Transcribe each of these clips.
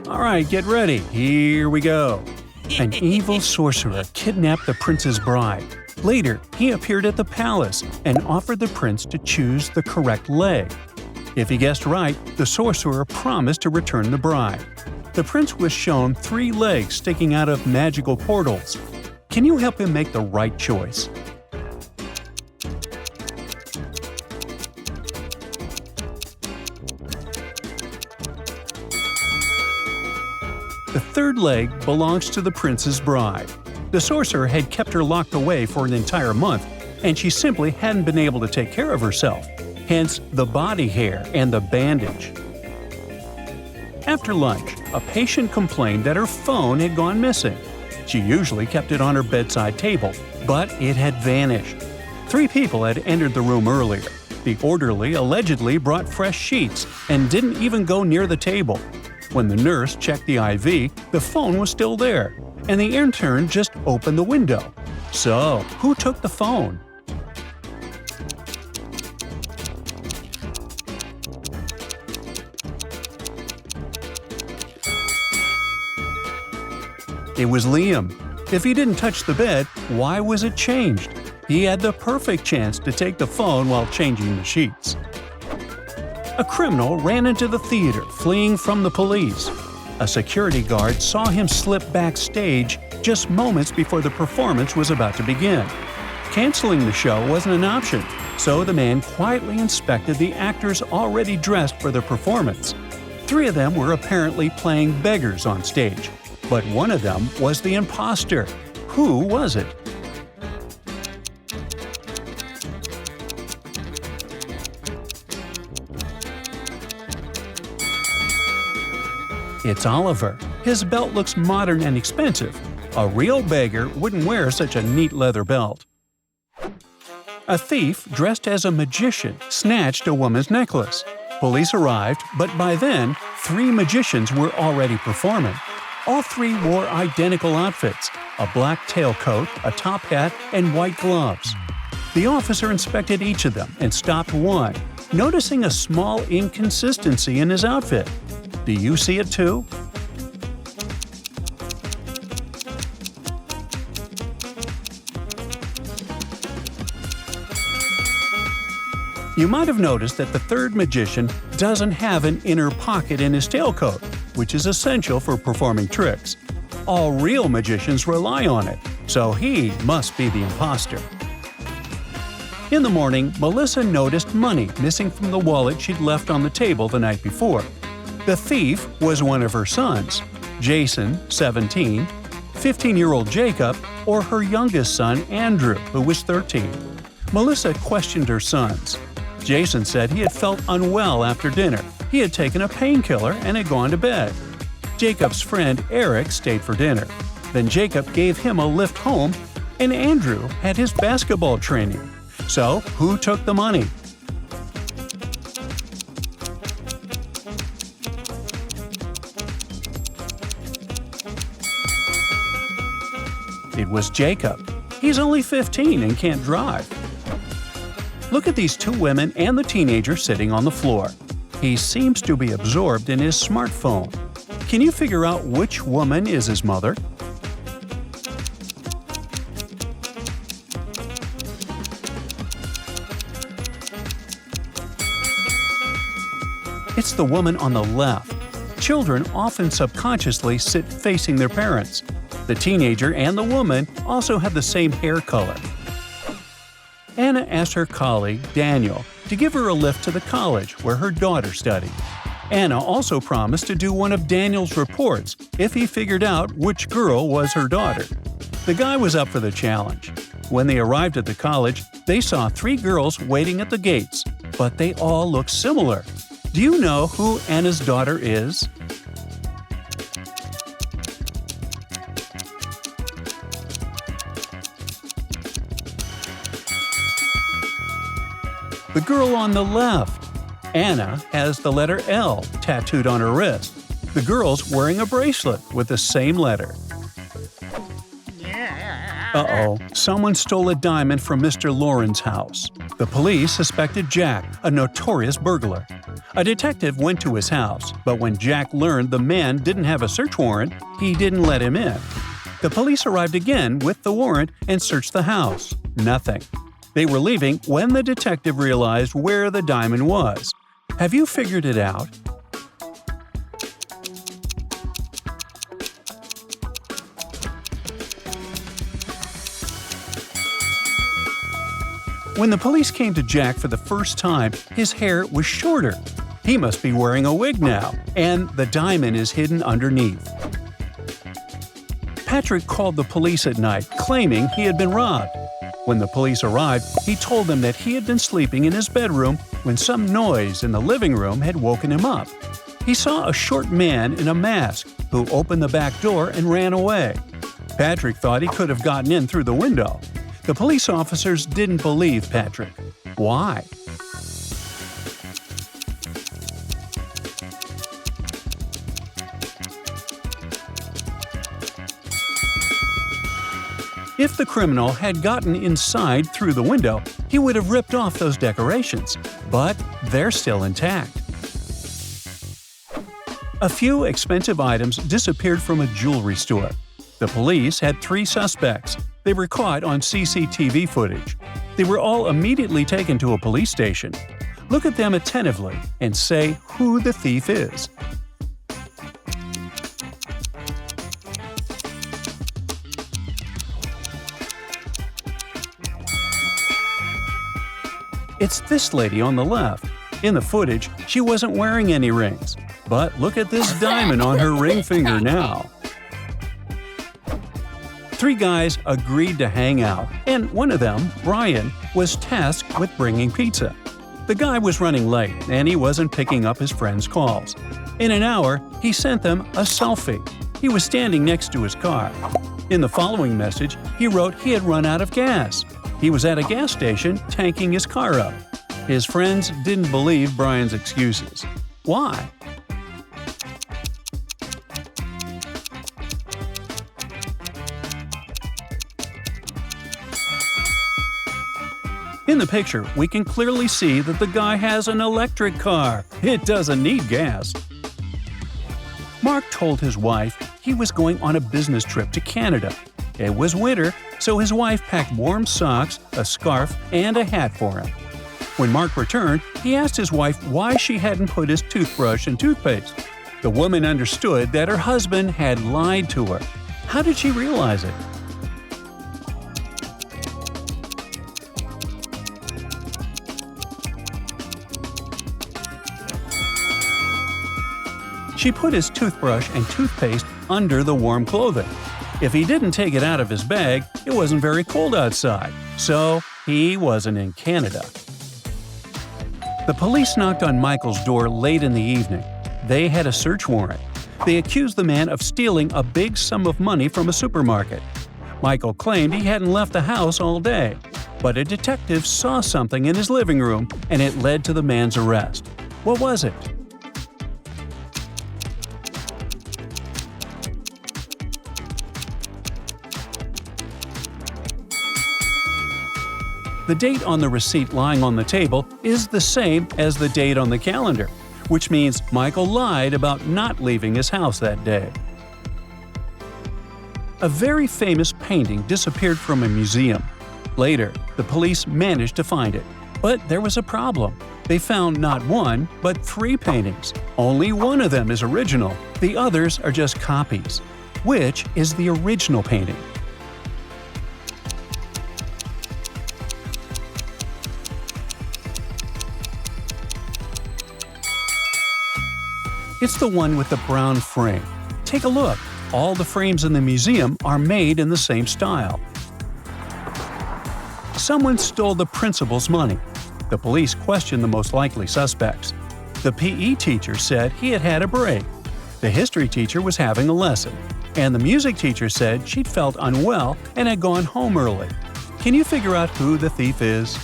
Alright, get ready, here we go. An evil sorcerer kidnapped the prince's bride. Later, he appeared at the palace and offered the prince to choose the correct leg. If he guessed right, the sorcerer promised to return the bride. The prince was shown 3 legs sticking out of magical portals. Can you help him make the right choice? The 3rd leg belongs to the prince's bride. The sorcerer had kept her locked away for an entire month, and she simply hadn't been able to take care of herself, hence the body hair and the bandage. After lunch, a patient complained that her phone had gone missing. She usually kept it on her bedside table, but it had vanished. 3 people had entered the room earlier. The orderly allegedly brought fresh sheets and didn't even go near the table. When the nurse checked the IV, the phone was still there, and the intern just opened the window. So, who took the phone? It was Liam. If he didn't touch the bed, why was it changed? He had the perfect chance to take the phone while changing the sheets. A criminal ran into the theater, fleeing from the police. A security guard saw him slip backstage just moments before the performance was about to begin. Canceling the show wasn't an option, so the man quietly inspected the actors already dressed for the performance. 3 of them were apparently playing beggars on stage, but one of them was the impostor. Who was it? It's Oliver. His belt looks modern and expensive. A real beggar wouldn't wear such a neat leather belt. A thief dressed as a magician snatched a woman's necklace. Police arrived, but by then, 3 magicians were already performing. All 3 wore identical outfits: a black tailcoat, a top hat, and white gloves. The officer inspected each of them and stopped one, noticing a small inconsistency in his outfit. Do you see it too? You might have noticed that the 3rd magician doesn't have an inner pocket in his tailcoat, which is essential for performing tricks. All real magicians rely on it, so he must be the imposter. In the morning, Melissa noticed money missing from the wallet she'd left on the table the night before. The thief was one of her sons, Jason, 17, 15-year-old Jacob, or her youngest son, Andrew, who was 13. Melissa questioned her sons. Jason said he had felt unwell after dinner. He had taken a painkiller and had gone to bed. Jacob's friend Eric stayed for dinner. Then Jacob gave him a lift home, and Andrew had his basketball training. So, who took the money? It was Jacob. He's only 15 and can't drive. Look at these 2 women and the teenager sitting on the floor. He seems to be absorbed in his smartphone. Can you figure out which woman is his mother? It's the woman on the left. Children often subconsciously sit facing their parents. The teenager and the woman also have the same hair color. Anna asked her colleague, Daniel, to give her a lift to the college where her daughter studied. Anna also promised to do one of Daniel's reports if he figured out which girl was her daughter. The guy was up for the challenge. When they arrived at the college, they saw 3 girls waiting at the gates, but they all looked similar. Do you know who Anna's daughter is? The girl on the left. Anna has the letter L tattooed on her wrist. The girl's wearing a bracelet with the same letter. Uh-oh, someone stole a diamond from Mr. Lauren's house. The police suspected Jack, a notorious burglar. A detective went to his house, but when Jack learned the man didn't have a search warrant, he didn't let him in. The police arrived again with the warrant and searched the house. Nothing. They were leaving when the detective realized where the diamond was. Have you figured it out? When the police came to Jack for the first time, his hair was shorter. He must be wearing a wig now, and the diamond is hidden underneath. Patrick called the police at night, claiming he had been robbed. When the police arrived, he told them that he had been sleeping in his bedroom when some noise in the living room had woken him up. He saw a short man in a mask who opened the back door and ran away. Patrick thought he could have gotten in through the window. The police officers didn't believe Patrick. Why? If the criminal had gotten inside through the window, he would have ripped off those decorations, but they're still intact. A few expensive items disappeared from a jewelry store. The police had 3 suspects. They were caught on CCTV footage. They were all immediately taken to a police station. Look at them attentively and say who the thief is. It's this lady on the left. In the footage, she wasn't wearing any rings. But look at this diamond on her ring finger now. 3 guys agreed to hang out, and one of them, Brian, was tasked with bringing pizza. The guy was running late, and he wasn't picking up his friends' calls. In an hour, he sent them a selfie. He was standing next to his car. In the following message, he wrote he had run out of gas. He was at a gas station tanking his car up. His friends didn't believe Brian's excuses. Why? In the picture, we can clearly see that the guy has an electric car. It doesn't need gas. Mark told his wife he was going on a business trip to Canada. It was winter, so his wife packed warm socks, a scarf, and a hat for him. When Mark returned, he asked his wife why she hadn't put his toothbrush and toothpaste. The woman understood that her husband had lied to her. How did she realize it? She put his toothbrush and toothpaste under the warm clothing. If he didn't take it out of his bag, it wasn't very cold outside, so he wasn't in Canada. The police knocked on Michael's door late in the evening. They had a search warrant. They accused the man of stealing a big sum of money from a supermarket. Michael claimed he hadn't left the house all day, but a detective saw something in his living room and it led to the man's arrest. What was it? The date on the receipt lying on the table is the same as the date on the calendar, which means Michael lied about not leaving his house that day. A very famous painting disappeared from a museum. Later, the police managed to find it, but there was a problem. They found not 1, but 3 paintings. Only one of them is original. The others are just copies. Which is the original painting? It's the one with the brown frame. Take a look. All the frames in the museum are made in the same style. Someone stole the principal's money. The police questioned the most likely suspects. The PE teacher said he had had a break. The history teacher was having a lesson. And the music teacher said she'd felt unwell and had gone home early. Can you figure out who the thief is?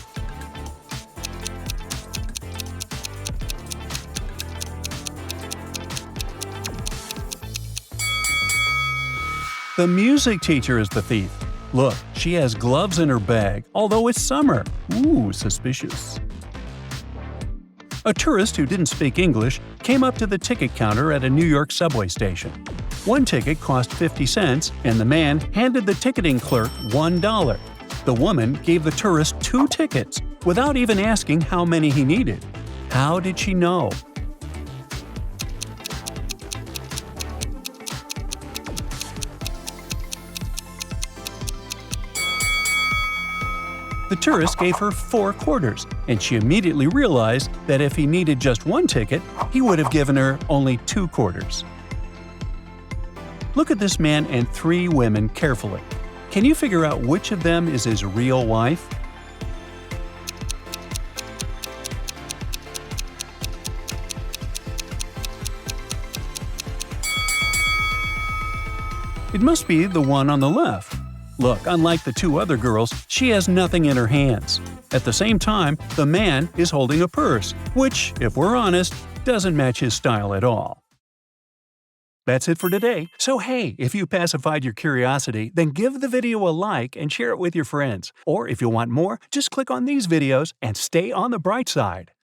The music teacher is the thief. Look, she has gloves in her bag, although it's summer. Ooh, suspicious. A tourist who didn't speak English came up to the ticket counter at a New York subway station. One ticket cost 50 cents, and the man handed the ticketing clerk $1. The woman gave the tourist 2 tickets without even asking how many he needed. How did she know? The tourist gave her 4 quarters, and she immediately realized that if he needed just 1 ticket, he would have given her only 2 quarters. Look at this man and 3 women carefully. Can you figure out which of them is his real wife? It must be the one on the left. Look, unlike the 2 other girls, she has nothing in her hands. At the same time, the man is holding a purse, which, if we're honest, doesn't match his style at all. That's it for today. So hey, if you pacified your curiosity, then give the video a like and share it with your friends. Or if you want more, just click on these videos and stay on the bright side.